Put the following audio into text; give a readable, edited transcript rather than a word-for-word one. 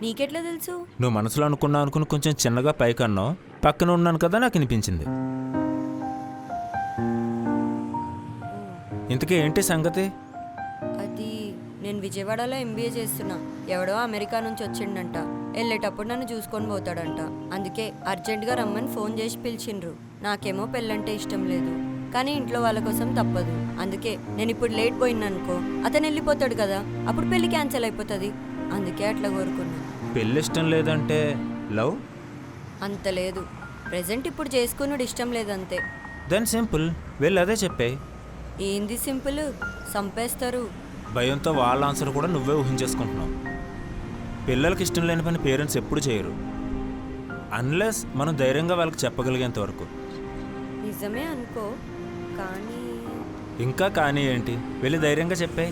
నీకెట్లా తెలుసు? నువ్వు మనసులో అనుకుని కొంచెం చిన్నగా పైకి అన్నావు. పక్కన ఉన్నాను కదా, నాకు అనిపించింది. ఇంతకీ ఏంటి సంగతి? అది నేను విజయవాడలో ఎంబీఏ చేస్తున్నా. ఎవడో అమెరికా నుంచి వచ్చిండంట. వెళ్ళేటప్పుడు నన్ను చూసుకొని పోతాడంట. అందుకే అర్జెంటుగా రమ్మని ఫోన్ చేసి పిలిచిండ్రు. నాకేమో పెళ్ళంటే ఇష్టం లేదు, కానీ ఇంట్లో వాళ్ళ కోసం తప్పదు. అందుకే నేను ఇప్పుడు లేట్ పోయిననుకో అతను వెళ్ళిపోతాడు కదా, అప్పుడు పెళ్లి క్యాన్సిల్ అయిపోతుంది. అందుకే అట్లా కోరుకున్నా. పెళ్ళి ఇష్టం లేదంటే లవ్? అంత లేదు. ప్రెజెంట్ ఇప్పుడు చేసుకున్నాడు ఇష్టం లేదంతే. దెన్ సింపుల్, వెళ్ళి అదే చెప్పే. ఏంది సింపుల్? సంపేస్తారు. భయంతో వాళ్ళ ఆన్సర్ కూడా నువ్వే ఊహించేసుకుంటున్నావు. పిల్లలకి ఇష్టం లేని పని పేరెంట్స్ ఎప్పుడు చేయరు, అన్లెస్ మనం ధైర్యంగా వాళ్ళకి చెప్పగలిగేంత వరకు. నిజమే అనుకో, కానీ ఇంకా కానీ ఏంటి, వెళ్ళి ధైర్యంగా చెప్పే.